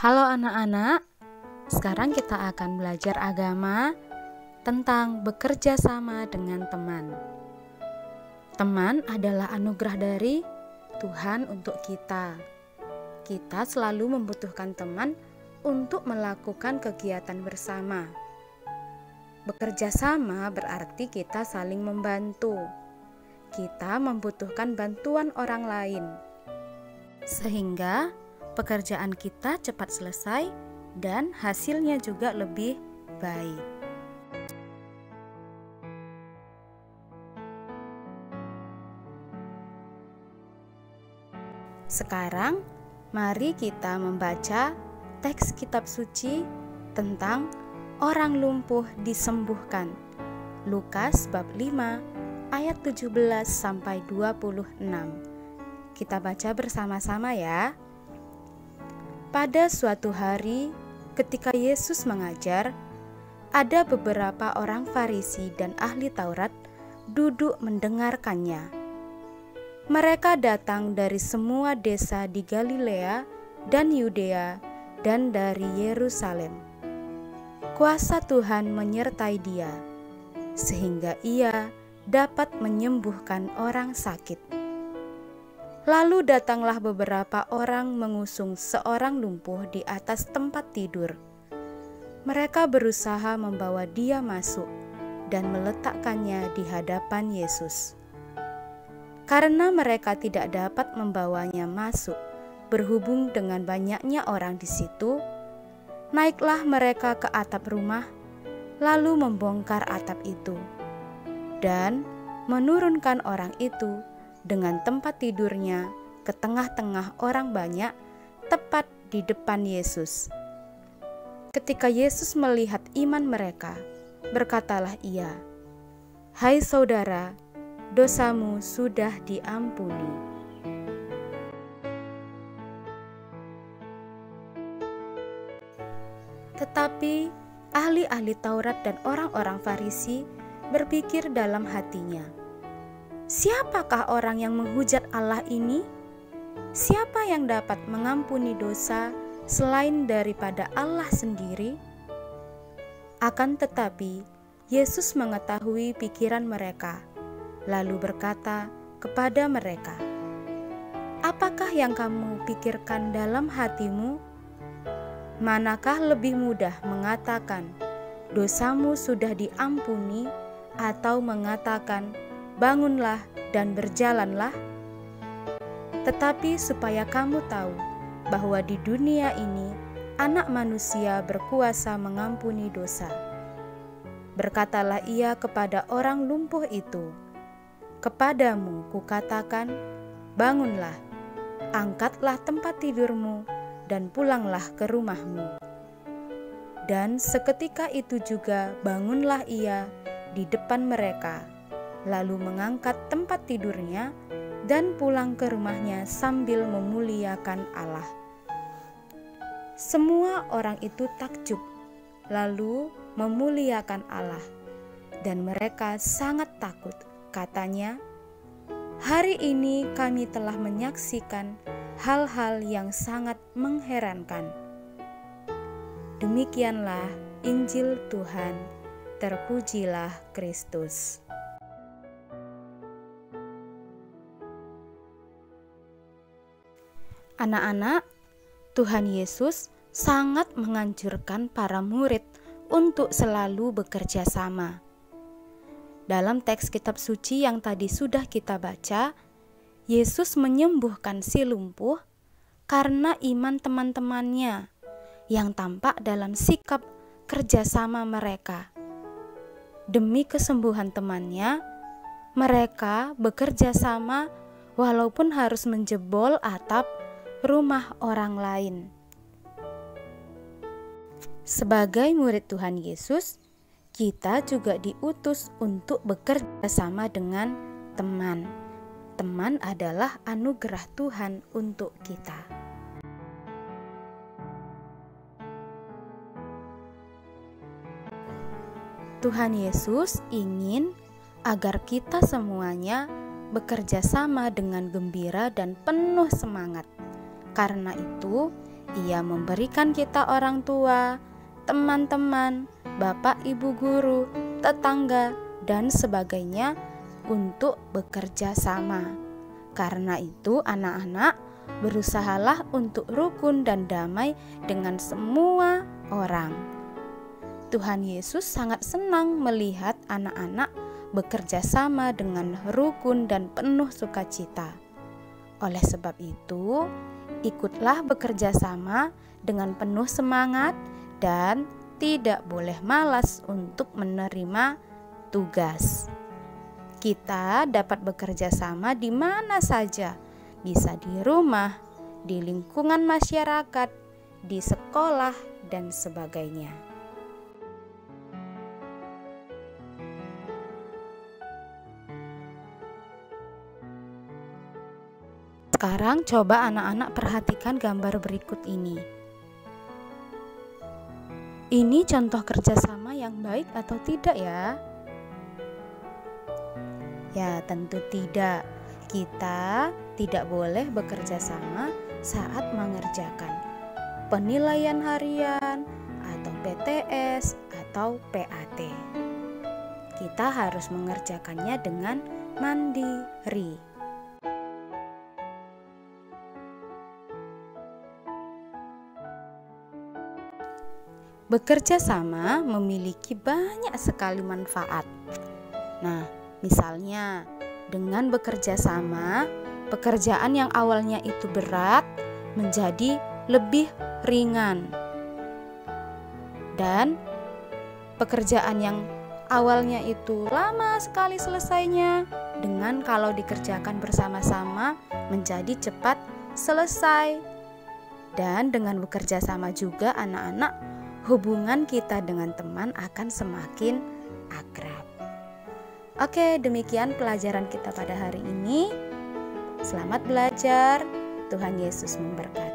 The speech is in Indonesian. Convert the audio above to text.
Halo anak-anak, sekarang kita akan belajar agama tentang bekerja sama dengan teman. Teman adalah anugerah dari Tuhan untuk kita. Kita selalu membutuhkan teman untuk melakukan kegiatan bersama. Bekerja sama berarti kita saling membantu. Kita membutuhkan bantuan orang lain, sehingga pekerjaan kita cepat selesai dan hasilnya juga lebih baik. Sekarang, mari kita membaca teks kitab suci tentang orang lumpuh disembuhkan. Lukas bab 5 ayat 17 sampai 26. Kita baca bersama-sama ya. Pada suatu hari, ketika Yesus mengajar, ada beberapa orang Farisi dan ahli Taurat duduk mendengarkannya. Mereka datang dari semua desa di Galilea dan Yudea dan dari Yerusalem. Kuasa Tuhan menyertai dia, sehingga ia dapat menyembuhkan orang sakit. Lalu datanglah beberapa orang mengusung seorang lumpuh di atas tempat tidur. Mereka berusaha membawa dia masuk dan meletakkannya di hadapan Yesus. Karena mereka tidak dapat membawanya masuk, berhubung dengan banyaknya orang di situ, naiklah mereka ke atap rumah, lalu membongkar atap itu, dan menurunkan orang itu dengan tempat tidurnya ke tengah-tengah orang banyak, tepat di depan Yesus. Ketika Yesus melihat iman mereka, berkatalah ia, "Hai saudara, dosamu sudah diampuni." Tetapi ahli-ahli Taurat dan orang-orang Farisi berpikir dalam hatinya, "Siapakah orang yang menghujat Allah ini? Siapa yang dapat mengampuni dosa selain daripada Allah sendiri?" Akan tetapi, Yesus mengetahui pikiran mereka, lalu berkata kepada mereka, "Apakah yang kamu pikirkan dalam hatimu? Manakah lebih mudah mengatakan, 'Dosamu sudah diampuni,' atau mengatakan, 'Bangunlah dan berjalanlah'? Tetapi supaya kamu tahu bahwa di dunia ini Anak Manusia berkuasa mengampuni dosa." Berkatalah ia kepada orang lumpuh itu, "Kepadamu kukatakan, bangunlah, angkatlah tempat tidurmu, dan pulanglah ke rumahmu." Dan seketika itu juga bangunlah ia di depan mereka, lalu mengangkat tempat tidurnya dan pulang ke rumahnya sambil memuliakan Allah. Semua orang itu takjub, lalu memuliakan Allah, dan mereka sangat takut. Katanya, "Hari ini kami telah menyaksikan hal-hal yang sangat mengherankan." Demikianlah Injil Tuhan. Terpujilah Kristus. Anak-anak, Tuhan Yesus sangat menganjurkan para murid untuk selalu bekerja sama. Dalam teks kitab suci yang tadi sudah kita baca, Yesus menyembuhkan si lumpuh karena iman teman-temannya yang tampak dalam sikap kerjasama mereka. Demi kesembuhan temannya, mereka bekerja sama walaupun harus menjebol atap rumah orang lain. Sebagai murid Tuhan Yesus, kita juga diutus untuk bekerja sama dengan teman. Teman adalah anugerah Tuhan untuk kita. Tuhan Yesus ingin agar kita semuanya bekerja sama dengan gembira dan penuh semangat. Karena itu, Ia memberikan kita orang tua, teman-teman, bapak ibu guru, tetangga, dan sebagainya untuk bekerja sama. Karena itu anak-anak, berusahalah untuk rukun dan damai dengan semua orang. Tuhan Yesus sangat senang melihat anak-anak bekerja sama dengan rukun dan penuh sukacita. Oleh sebab itu, ikutlah bekerja sama dengan penuh semangat dan tidak boleh malas untuk menerima tugas. Kita dapat bekerja sama di mana saja, bisa di rumah, di lingkungan masyarakat, di sekolah, dan sebagainya. Sekarang coba anak-anak perhatikan gambar berikut ini. Ini contoh kerjasama yang baik atau tidak ya? Ya, tentu tidak. Kita tidak boleh bekerja sama saat mengerjakan penilaian harian atau PTS atau PAT. Kita harus mengerjakannya dengan mandiri. Bekerja sama memiliki banyak sekali manfaat. Nah, misalnya dengan bekerja sama, pekerjaan yang awalnya itu berat menjadi lebih ringan. Dan pekerjaan yang awalnya itu lama sekali selesainya, dengan kalau dikerjakan bersama-sama menjadi cepat selesai. Dan dengan bekerja sama juga anak-anak, hubungan kita dengan teman akan semakin akrab. Oke, demikian pelajaran kita pada hari ini. Selamat belajar. Tuhan Yesus memberkati.